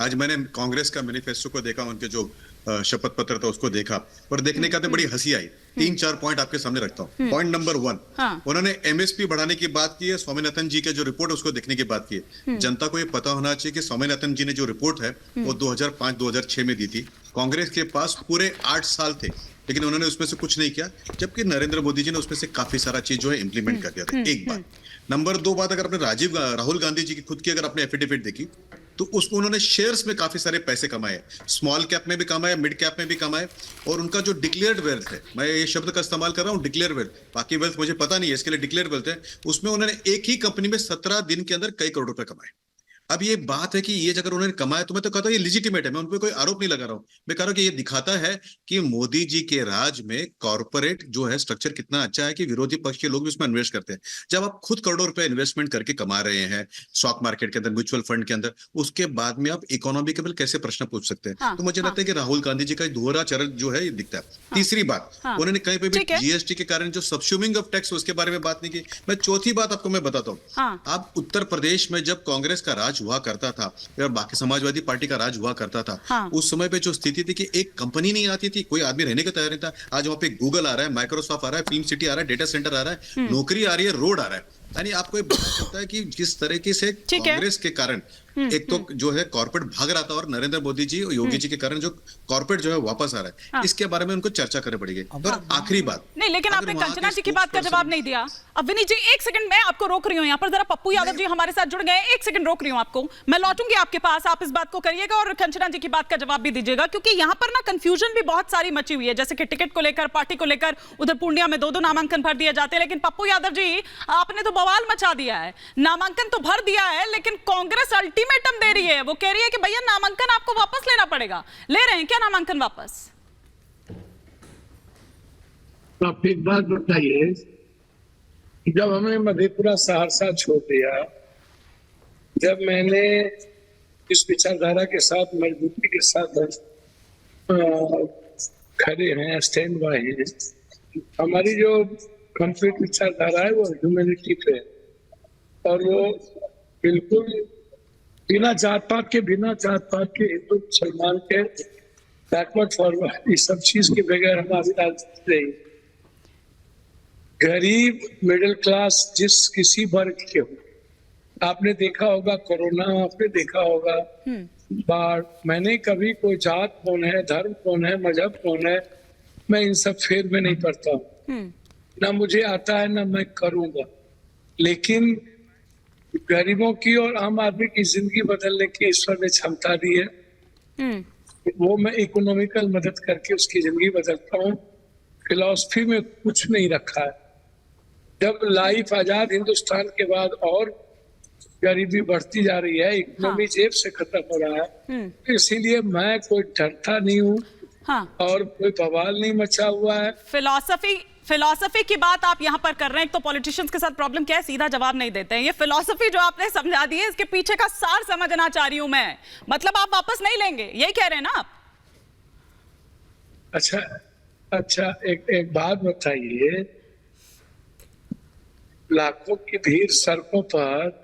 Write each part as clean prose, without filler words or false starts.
आज मैंने कांग्रेस का मैनिफेस्टो को देखा, उनके जो शपथ पत्र था उसको देखा, पर देखने का तो बड़ी हंसी आई। 3-4 पॉइंट आपके सामने रखता हूँ। पॉइंट नंबर 1, उन्होंने एमएसपी बढ़ाने की बात की है। स्वामीनाथन जी के जो रिपोर्ट है उसको देखने की बात की है। जनता को ये पता होना चाहिए कि स्वामीनाथन जी ने जो रिपोर्ट है वो 2005-2006 में दी थी। कांग्रेस के पास पूरे 8 साल थे, लेकिन उन्होंने उसमें से कुछ नहीं किया, जबकि नरेंद्र मोदी जी ने उसमें से काफी सारा चीज जो है इंप्लीमेंट कर दिया था। एक बात। नंबर 2 बात, अगर आपने राहुल गांधी जी की खुद की अगर आपने एफिडेविट देखी तो उसको उन्होंने शेयर्स में काफी सारे पैसे कमाए, स्मॉल कैप में भी कमाए, मिड कैप में भी कमाए, और उनका जो डिक्लेयर्ड वेल्थ है, मैं ये शब्द का इस्तेमाल कर रहा हूं डिक्लेयर वेल्थ, बाकी वेल्थ मुझे पता नहीं है, इसके लिए डिक्लेयर वेल्थ है, उसमें उन्होंने एक ही कंपनी में 17 दिन के अंदर कई करोड़ रुपए कमाए। अब ये बात है कि ये अगर उन्होंने कमाया तो मैं तो कहता हूँ ये लिजिटिमेट है, मैं उन पर कोई आरोप नहीं लगा रहा हूं। मैं कह रहा हूं कि ये दिखाता है कि मोदी जी के राज में कॉर्पोरेट जो है स्ट्रक्चर कितना अच्छा है कि विरोधी पक्ष के लोग भी उसमें इन्वेस्ट करते हैं। जब आप खुद करोड़ों रुपए इन्वेस्टमेंट करके कमा रहे हैं स्टॉक मार्केट के अंदर, म्यूचुअल फंड के अंदर, उसके बाद में आप इकोनॉमी के कैसे प्रश्न पूछ सकते हैं? तो मुझे लगता है कि राहुल गांधी जी का दोहरा चरण जो है ये दिखता है। तीसरी बात, उन्होंने कहीं पे भी जीएसटी के कारण जो सबस्यूमिंग ऑफ टैक्स उसके बारे में बात नहीं की। मैं चौथी बात आपको मैं बताता हूँ। आप उत्तर प्रदेश में जब कांग्रेस का राज हुआ करता था और बाकी समाजवादी पार्टी का राज हुआ करता था, उस समय पे जो स्थिति थी कि एक कंपनी नहीं आती थी, कोई आदमी रहने का तैयार नहीं था। आज वहां पे गूगल आ रहा है, माइक्रोसॉफ्ट आ रहा है, फिल्म सिटी आ रहा है, डेटा सेंटर आ रहा है, नौकरी आ रही है, रोड आ रहा है। यानी आपको ये पता चलता है कि जिस तरीके से कांग्रेस के कारण एक तो जो है कॉर्पोरेट भाग रहा था, और नरेंद्र मोदी जी और योगी जी के कारण जो कॉर्पोरेट जो है वापस आ रहा है, इसके बारे में उनको चर्चा करनी पड़ेगी। और आखिरी बात नहीं, लेकिन आपने कंचना जी की बात का जवाब नहीं दिया। अब विनीत जी एक सेकंड, मैं आपको रोक रही हूँ यहाँ पर, जरा पप्पू यादव जी हमारे साथ जुड़ गए, एक सेकंड रोक रही हूँ आपको, मैं लौटूंगी आपके पास, आप इस बात को करिएगा और कंचना जी की बात का जवाब भी दीजिएगा, क्योंकि यहाँ पर ना कंफ्यूजन भी बहुत सारी मची हुई है, जैसे कि टिकट को लेकर, पार्टी को लेकर, उधर पूर्णिया में 2-2 नामांकन भर दिए जाते हैं। लेकिन पप्पू यादव जी आपने तो बवाल मचा दिया है, नामांकन तो भर दिया है, लेकिन कांग्रेस अल्टीमेटम दे रही है, वो कह रही है कि भैया नामांकन आपको वापस लेना पड़ेगा। ले रहे हैं क्या नामांकन वापस? आप एक बात बताइए, जब हमने मधेपुरा सहरसा छोड़ दिया, जब मैंने इस विचारधारा के साथ मजबूती के साथ खड़े हैं, स्टैंड बाय हैं, हमारी जो कंप्लीट विचारधारा है वो ह्यूमैनिटी पे, और वो बिल्कुल बिना जात पात के हिंदू मुसलमान के बैकवर्ड फॉरवर्ड इस सब चीज के बगैर हमारी राजनीति रही। गरीब मिडिल क्लास जिस किसी वर्ग के हो, आपने देखा होगा कोरोना, आपने देखा होगा बाढ़, मैंने कभी कोई जात कौन है, धर्म कौन है, मजहब कौन है, मैं इन सब फेर में नहीं पड़ता हूँ, ना मुझे आता है ना मैं करूंगा। लेकिन गरीबों की और आम आदमी की जिंदगी बदलने की ईश्वर ने क्षमता दी है, वो मैं इकोनॉमिकल मदद करके उसकी जिंदगी बदलता हूँ। फिलॉसफी में कुछ नहीं रखा है। जब लाइफ आजाद हिंदुस्तान के बाद और गरीबी बढ़ती जा रही है, इकोनॉमी जेब से खत्म हो रहा है, तो इसीलिए मैं कोई डरता नहीं हूँ और कोई बवाल नहीं मचा हुआ है। फिलॉसफी की बात आप यहाँ पर कर रहे हैं। एक तो पॉलिटिशियंस के साथ प्रॉब्लम क्या है, सीधा जवाब नहीं देते हैं। ये फिलॉसफी जो आपने समझा दी है, इसके पीछे का सार समझना चाह रही हूं मैं। मतलब आप वापस नहीं लेंगे, यही कह रहे हैं ना आप? अच्छा, एक बात बताइए, लाखों की भीड़ सड़कों पर,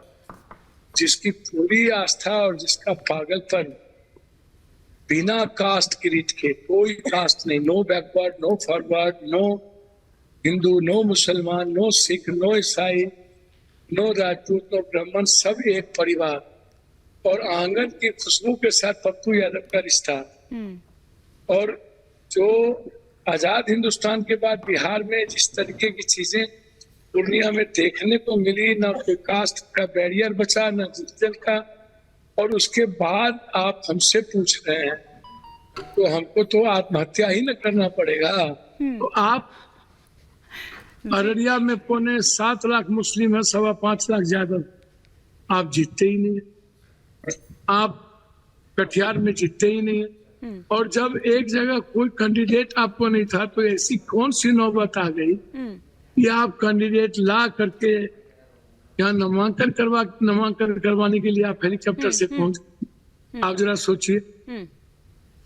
जिसकी पूरी आस्था और जिसका पागलपन, बिना कास्ट क्रीड के, कोई कास्ट नहीं, no backward, no forward, no Hindu, no मुसलमान, नो सिख, नो ईसाई, नो राजपूत, नो ब्राह्मण, सब एक परिवार, और आंगन की खुशबू के साथ पप्पू यादव का रिश्ता। और जो आजाद हिंदुस्तान के बाद बिहार में जिस तरीके की चीजें पूर्णिया में देखने को मिली, ना कोई कास्ट का बैरियर बचा, ना डिजिटल का, और उसके बाद आप हमसे पूछ रहे हैं, तो हमको तो आत्महत्या ही न करना पड़ेगा। तो आप अररिया में 7.25 लाख मुस्लिम है, 5.25 लाख ज्यादा, आप जीतते ही नहीं, आप कटिहार में जीतते ही नहीं है। और जब एक जगह कोई कैंडिडेट आपको नहीं था, तो ऐसी कौन सी नौबत आ गई कि आप कैंडिडेट ला करके यहाँ नामांकन करवाने के लिए आप हेलीकॉप्टर से पहुंच, आप जरा सोचिए।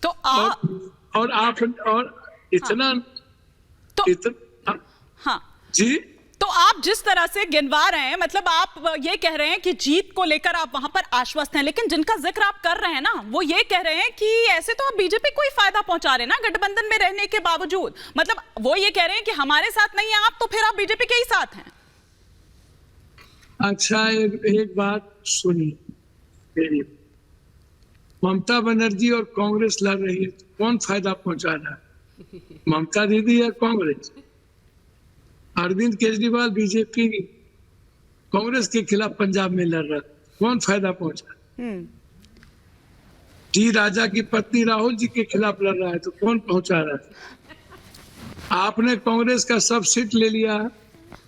तो और इतना हाँ जी, तो आप जिस तरह से गिनवा रहे हैं, मतलब आप ये कह रहे हैं कि जीत को लेकर आप वहां पर आश्वस्त हैं, लेकिन जिनका जिक्र आप कर रहे हैं ना, वो ये कह रहे हैं कि ऐसे तो आप बीजेपी को ही फायदा पहुंचा रहे हैं ना गठबंधन में रहने के बावजूद। मतलब वो ये कह रहे हैं कि हमारे साथ नहीं है आप, तो फिर आप बीजेपी के ही साथ हैं। अच्छा, एक बात सुनिए मेरी। ममता बनर्जी और कांग्रेस लड़ रही है, तो कौन फायदा पहुंचा रहा है, ममता दीदी या कांग्रेस? अरविंद केजरीवाल बीजेपी कांग्रेस के खिलाफ पंजाब में लड़ रहा है, कौन फायदा पहुंचा? डी राजा की पत्नी राहुल जी के खिलाफ लड़ रहा है, तो कौन पहुंचा रहा है? आपने कांग्रेस का सब सीट ले लिया,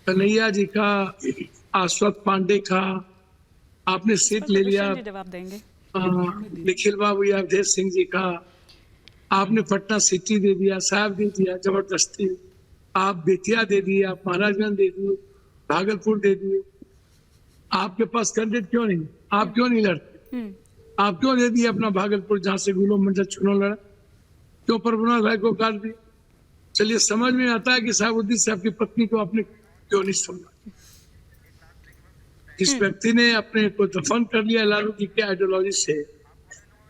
कन्हैया जी का, आश्वत पांडे का आपने सीट ले लिया, जवाब देंगे निखिल बाबू या अवधेश सिंह जी का आपने पटना सिटी दे दिया, साहब दे दिया जबरदस्ती, आप बेतिया दे दिए, आप महाराजगंज दे दिए, भागलपुर दे दिए। आपके पास कैंडिडेट क्यों नहीं? आप क्यों नहीं लड़ते? आप क्यों दे दिए अपना भागलपुर, जहां से गुलाम मंजर चुनाव लड़ा? क्यों प्रभुनाथ भाई को काट दिया? चलिए, समझ में आता है कि साहबुद्दीन साहब की पत्नी को आपने क्यों नहीं समझा। जिस व्यक्ति ने अपने को दफन कर लिया लालू जी के आइडियोलॉजी से,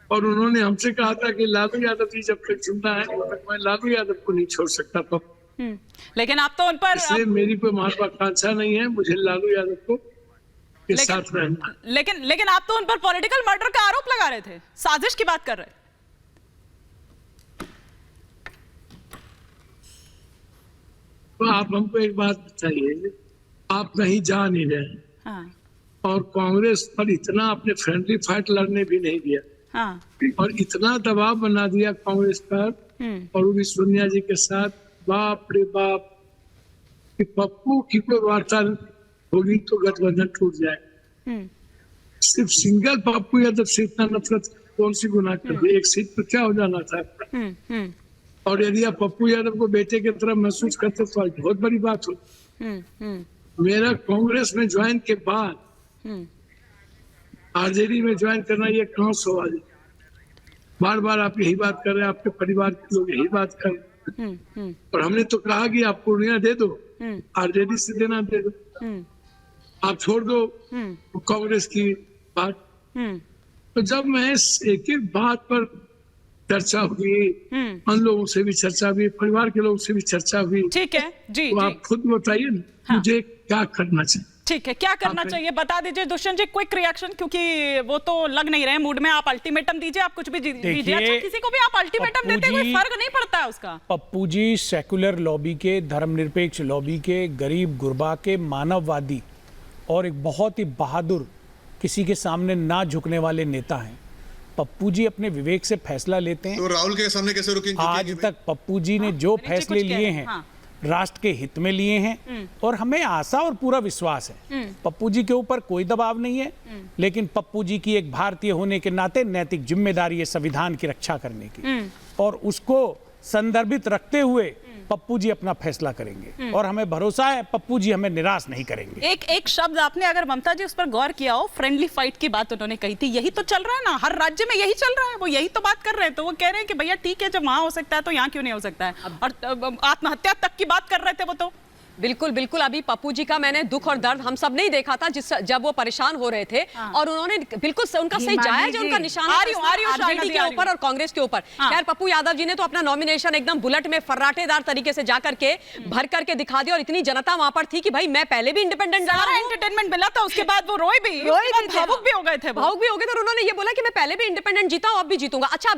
और उन्होंने हमसे कहा था कि लालू यादव जी जब तक जिंदा है तब तक मैं लालू यादव को नहीं छोड़ सकता था। लेकिन आप तो उन पर, इसलिए मेरी कोई महत्वाकांक्षा नहीं है, मुझे लालू यादव को के साथ रहना। लेकिन आप तो उन पर पॉलिटिकल मर्डर का आरोप लगा रहे थे, साजिश की बात कर रहे थे। तो आप हमको एक बात बताइए, आप कहीं जा नहीं रहे, हाँ, और कांग्रेस पर इतना आपने फ्रेंडली फाइट लड़ने भी नहीं दिया, हाँ, और इतना दबाव बना दिया कांग्रेस पर और भी सोनिया जी के साथ, बाप रे बाप, कि पप्पू की कोई वार्ता होगी तो गठबंधन टूट जाए। सिर्फ सिंगल पप्पू यादव से इतना नफरत कौन सी गुनाह कर दी? एक सीट पर क्या हो जाना था? और यदि आप पप्पू यादव को बेटे की तरह महसूस करते तो आज बहुत बड़ी बात हो। मेरा कांग्रेस में ज्वाइन के बाद आरजेडी में ज्वाइन करना ये कहाँ सवाल है? बार बार आप यही बात कर रहे हैं, आपके परिवार के लोग यही बात कर रहे हैं, और हमने तो कहा कि आप पूर्णिया दे दो, आरजेडी से देना दे दो, आप छोड़ दो कांग्रेस की बात। तो जब मैं एक एक बात पर चर्चा हुई, उन लोगों से भी चर्चा हुई, परिवार के लोगों से भी चर्चा हुई, ठीक है जी, तो आप खुद बताइए ना, मुझे क्या करना चाहिए? ठीक है, क्या करना चाहिए बता दीजिए दुष्यंत जी, क्विक रिएक्शन, क्योंकि वो तो लग नहीं रहे मूड में। आप अल्टीमेटम दीजिए, आप कुछ भी दीजिए। अच्छा, किसी को भी आप अल्टीमेटम देते कोई फर्क नहीं पड़ता है उसका। पप्पू जी सेकुलर लॉबी के, धर्मनिरपेक्ष लॉबी के, गरीब गुरबा के, मानववादी और एक बहुत ही बहादुर, किसी के सामने ना झुकने वाले नेता हैं। पप्पू जी अपने विवेक से फैसला लेते हैं। तो राहुल के सामने कैसे रुकेंगे? आज तक पप्पू जी ने जो फैसले लिए हैं राष्ट्र के हित में लिए हैं, और हमें आशा और पूरा विश्वास है पप्पू जी के ऊपर कोई दबाव नहीं है, लेकिन पप्पू जी की एक भारतीय होने के नाते नैतिक जिम्मेदारी है संविधान की रक्षा करने की, और उसको संदर्भित रखते हुए पप्पू जी अपना फैसला करेंगे, और हमें भरोसा है पप्पू जी हमें निराश नहीं करेंगे। एक शब्द आपने अगर ममता जी उस पर गौर किया हो, फ्रेंडली फाइट की बात उन्होंने कही थी, यही तो चल रहा है ना, हर राज्य में यही चल रहा है, वो यही तो बात कर रहे हैं। तो वो कह रहे हैं कि भैया ठीक है, जब वहां हो सकता है तो यहाँ क्यों नहीं हो सकता है, और आत्महत्या तक की बात कर रहे थे वो तो। बिल्कुल बिल्कुल, अभी पप्पू जी का मैंने दुख और दर्द हम सब नहीं देखा था जब वो परेशान हो रहे थे, और उन्होंने बिल्कुल उनका सही जायज उनका निशाना आरजेडी के ऊपर और कांग्रेस के ऊपर। खैर, पप्पू यादव जी ने तो अपना नॉमिनेशन एकदम बुलेट में फर्राटेदार तरीके से जाकर के भर करके दिखा दिया, और इतनी जनता वहां पर थी कि भाई मैं पहले भी इंडिपेंडेंट सारा एंटरटेनमेंट मिला था, उसके बाद वो रोए भी भावुक भी हो गए थे, और उन्होंने ये बोला कि मैं पहले भी इंडिपेंडेंट जीता हूं, अब भी जीतूंगा। अच्छा,